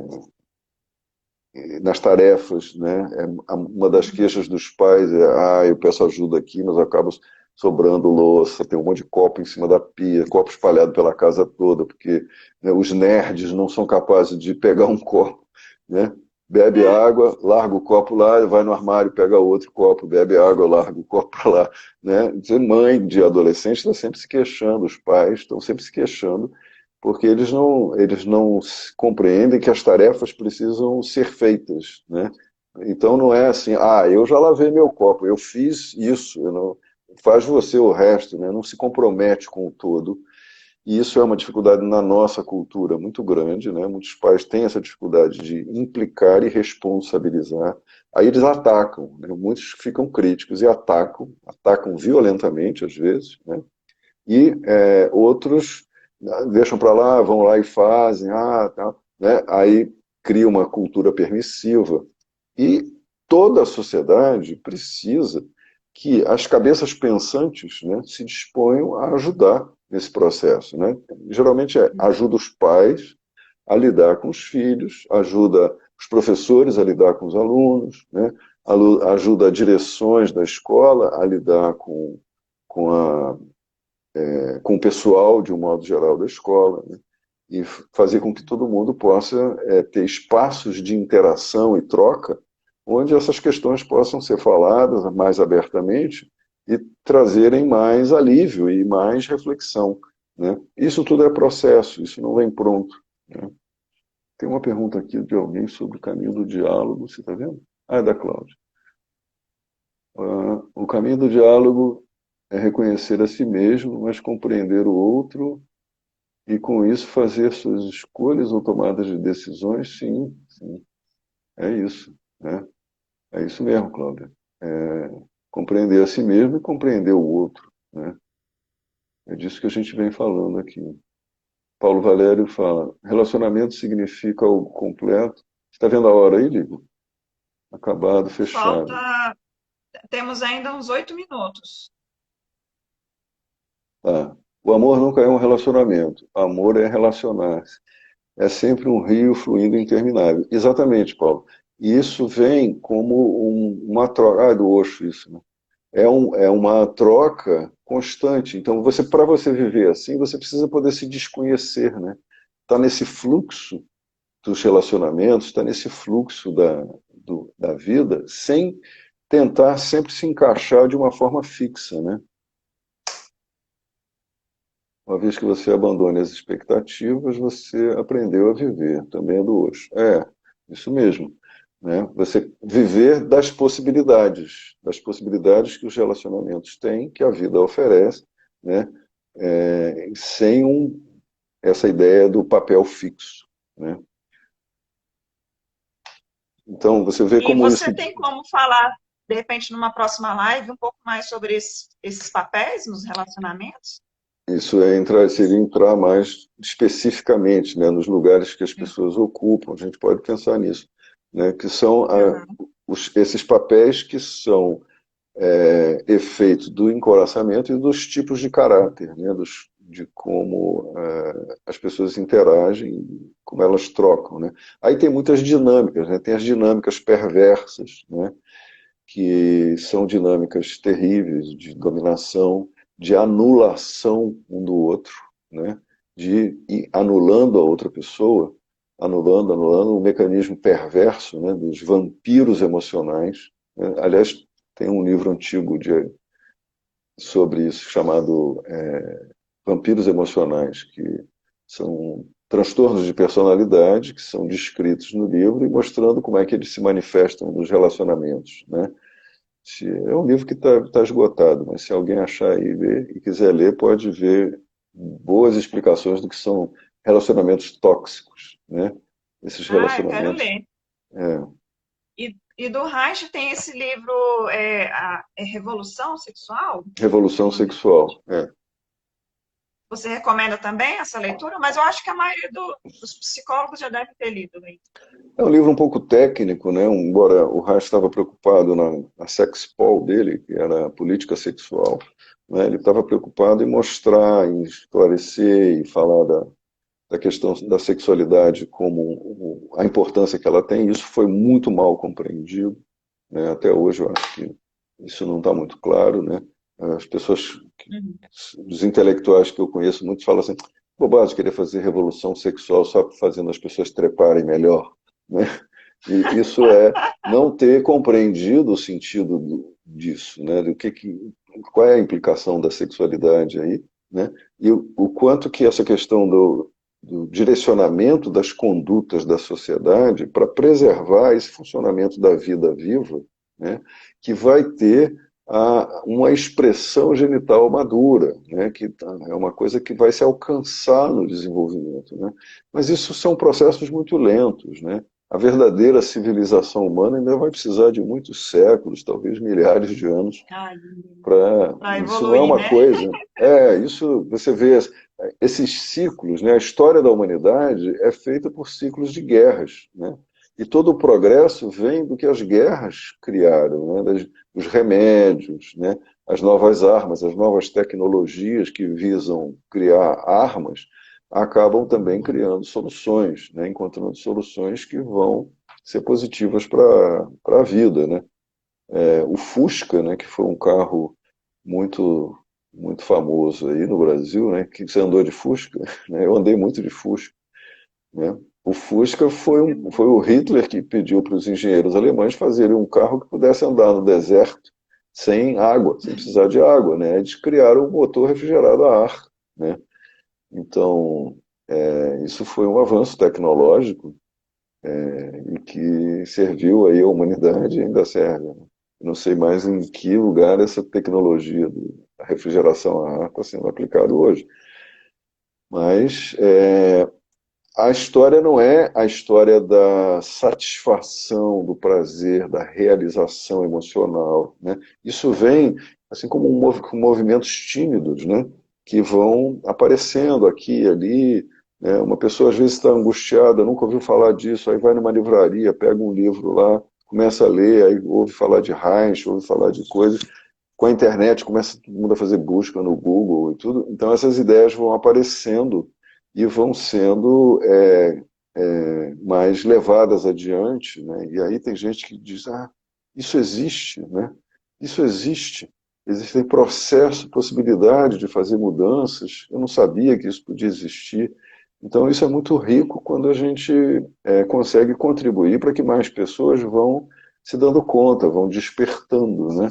nas tarefas, né? Uma das queixas dos pais é, eu peço ajuda aqui, mas acabo sobrando louça, tem um monte de copo em cima da pia, copo espalhado pela casa toda, porque, né, os nerds não são capazes de pegar um copo, né? Bebe água, larga o copo lá, vai no armário, pega outro copo, bebe água, larga o copo para lá, né? Mãe de adolescente está sempre se queixando, os pais estão sempre se queixando, porque eles não compreendem que as tarefas precisam ser feitas, né? Então não é assim, eu já lavei meu copo, eu fiz isso, eu não, faz você o resto, né? Não se compromete com o todo. E isso é uma dificuldade na nossa cultura muito grande, né? Muitos pais têm essa dificuldade de implicar e responsabilizar. Aí eles atacam, né? Muitos ficam críticos e atacam violentamente às vezes, né? E outros deixam para lá, vão lá e fazem, tá, né? Aí cria uma cultura permissiva. E toda a sociedade precisa que as cabeças pensantes, né, se disponham a ajudar nesse processo, né? Geralmente ajuda os pais a lidar com os filhos, ajuda os professores a lidar com os alunos, né? Ajuda direções da escola a lidar com a com o pessoal, de um modo geral, da escola, né? E fazer com que todo mundo possa ter espaços de interação e troca, onde essas questões possam ser faladas mais abertamente e trazerem mais alívio e mais reflexão, né? Isso tudo é processo, isso não vem pronto, né? Tem uma pergunta aqui de alguém sobre o caminho do diálogo, você está vendo? É da Cláudia. O caminho do diálogo é reconhecer a si mesmo, mas compreender o outro e com isso fazer suas escolhas ou tomadas de decisões, sim, sim, é isso, né? É isso mesmo, Cláudia. É compreender a si mesmo e compreender o outro, né? É disso que a gente vem falando aqui. Paulo Valério fala, relacionamento significa algo completo. Está vendo a hora aí, Lívia? Acabado, fechado. Falta, temos ainda uns 8 minutos. Tá. O amor nunca é um relacionamento. Amor é relacionar-se. É sempre um rio fluindo interminável. Exatamente, Paulo. E isso vem como uma troca. Ah, do Osho, isso, né? É uma troca constante. Então, para você viver assim, você precisa poder se desconhecer, né? Tá nesse fluxo dos relacionamentos, está nesse fluxo da vida, sem tentar sempre se encaixar de uma forma fixa, né? Uma vez que você abandone as expectativas, você aprendeu a viver, também é do Osho. É, isso mesmo. Né? Você viver das possibilidades que os relacionamentos têm, que a vida oferece, né? Sem essa ideia do papel fixo. Né? Então, você vê E como isso você tem como falar, de repente, numa próxima live, um pouco mais sobre esses papéis nos relacionamentos? Seria entrar mais especificamente, né, nos lugares que as pessoas ocupam. A gente pode pensar nisso, né, que são Uhum. esses papéis que são efeito do encoraçamento e dos tipos de caráter, né, de como as pessoas interagem, como elas trocam, né. Aí tem muitas dinâmicas, né, tem as dinâmicas perversas, né, que são dinâmicas terríveis de dominação, de anulação um do outro, né? De ir anulando a outra pessoa, anulando o mecanismo perverso, né? Dos vampiros emocionais. Né? Aliás, tem um livro antigo sobre isso chamado Vampiros Emocionais, que são transtornos de personalidade que são descritos no livro e mostrando como é que eles se manifestam nos relacionamentos, né? É um livro que está esgotado, mas se alguém achar aí e quiser ler, pode ver boas explicações do que são relacionamentos tóxicos, né? Esses Ah, eu quero relacionamentos. ler. É, E do Reich tem esse livro, Revolução Sexual? revolução sexual. Você recomenda também essa leitura? Mas eu acho que a maioria dos psicólogos já deve ter lido, hein? É um livro um pouco técnico, né? Embora o Reich estava preocupado na sexpol dele, que era a política sexual, né? Ele estava preocupado em mostrar, em esclarecer e falar da questão da sexualidade como a importância que ela tem. Isso foi muito mal compreendido, né? Até hoje eu acho que isso não está muito claro, né? As pessoas, Uhum. os intelectuais que eu conheço, muitos falam assim, bobagem querer fazer revolução sexual só fazendo as pessoas treparem melhor, né? E isso é não ter compreendido o sentido disso, né? Qual é a implicação da sexualidade aí, né? E o quanto que essa questão do direcionamento das condutas da sociedade para preservar esse funcionamento da vida viva, né? Que vai ter uma expressão genital madura, né? Que é uma coisa que vai se alcançar no desenvolvimento, né? Mas isso são processos muito lentos, né? A verdadeira civilização humana ainda vai precisar de muitos séculos, talvez milhares de anos, para. Para Isso não é evoluir, uma né? coisa. Isso você vê esses ciclos, né? A história da humanidade é feita por ciclos de guerras, né? E todo o progresso vem do que as guerras criaram, né? Dos remédios, né? As novas armas, as novas tecnologias que visam criar armas acabam também criando soluções, né? Encontrando soluções que vão ser positivas para a vida, né? O Fusca, né? Que foi um carro muito muito famoso aí no Brasil, né? Que você andou de Fusca, né? Eu andei muito de Fusca, né? O Fusca foi o Hitler que pediu para os engenheiros alemães fazerem um carro que pudesse andar no deserto sem água, sem precisar de água, né? Eles criaram um motor refrigerado a ar, né? Então, isso foi um avanço tecnológico e que serviu aí à humanidade e ainda serve, né? Não sei mais em que lugar essa tecnologia da refrigeração a ar está sendo aplicada hoje. Mas a história não é a história da satisfação, do prazer, da realização emocional, né? Isso vem assim como com movimentos tímidos, né? Que vão aparecendo aqui e ali, né? Uma pessoa às vezes está angustiada, nunca ouviu falar disso, aí vai numa livraria, pega um livro lá, começa a ler, aí ouve falar de Reich, ouve falar de coisas. Com a internet começa todo mundo a fazer busca no Google e tudo. Então essas ideias vão aparecendo e vão sendo mais levadas adiante, né? E aí tem gente que diz, isso existe, né? Isso existe. Existem processos, possibilidade de fazer mudanças. Eu não sabia que isso podia existir. Então isso é muito rico quando a gente consegue contribuir para que mais pessoas vão se dando conta, vão despertando, né?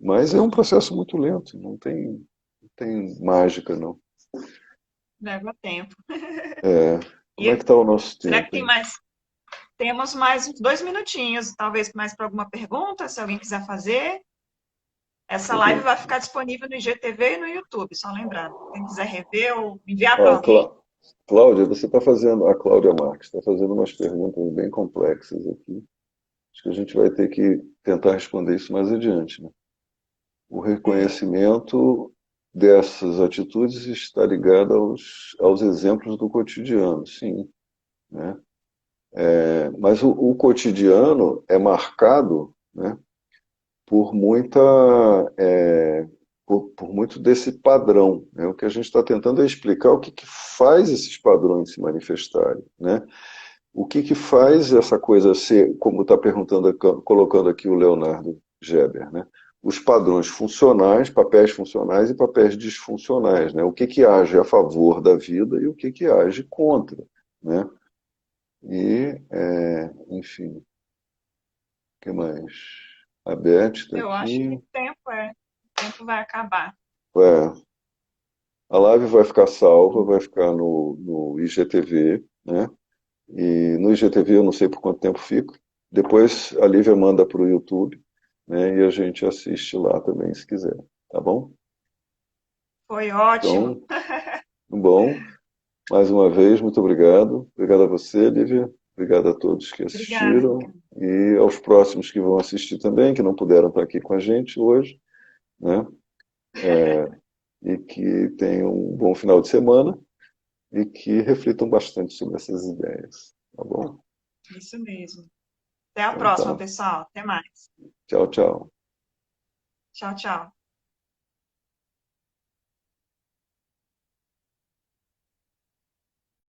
Mas é um processo muito lento, não tem mágica, não. Leva tempo. Como é E que está o nosso será que tempo, tem hein? mais? Temos mais uns 2 minutinhos, talvez mais para alguma pergunta, se alguém quiser fazer. Essa live vai ficar disponível no IGTV e no YouTube, só lembrando. Quem quiser rever ou enviar para Ó, alguém. Cláudia, você está fazendo, a Cláudia Marques está fazendo umas perguntas bem complexas aqui. Acho que a gente vai ter que tentar responder isso mais adiante, né? O reconhecimento dessas atitudes está ligado aos exemplos do cotidiano, sim, né? Mas o cotidiano é marcado, né, por muita, por muito desse padrão, né? O que a gente está tentando é explicar o que, que faz esses padrões se manifestarem, né? O que, que faz essa coisa ser, como está perguntando, colocando aqui o Leonardo Geber, né? Os padrões funcionais, papéis funcionais e papéis disfuncionais, né? O que que age a favor da vida e o que age contra, né? E, enfim, o que mais? A Beth está Eu acho que aqui. o tempo vai acabar. É, a live vai ficar salva, vai ficar no IGTV, né? E no IGTV eu não sei por quanto tempo fica. Depois a Lívia manda para o YouTube, né? E a gente assiste lá também, se quiser. Tá bom? Foi ótimo. Então, bom, mais uma vez, muito obrigado. Obrigado a você, Lívia. Obrigado a todos que Obrigada. assistiram e aos próximos que vão assistir também, que não puderam estar aqui com a gente hoje, né? E que tenham um bom final de semana e que reflitam bastante sobre essas ideias. Tá bom? Isso mesmo. Até a Então próxima, tá. pessoal. Até mais. Tchau, tchau. Tchau, tchau.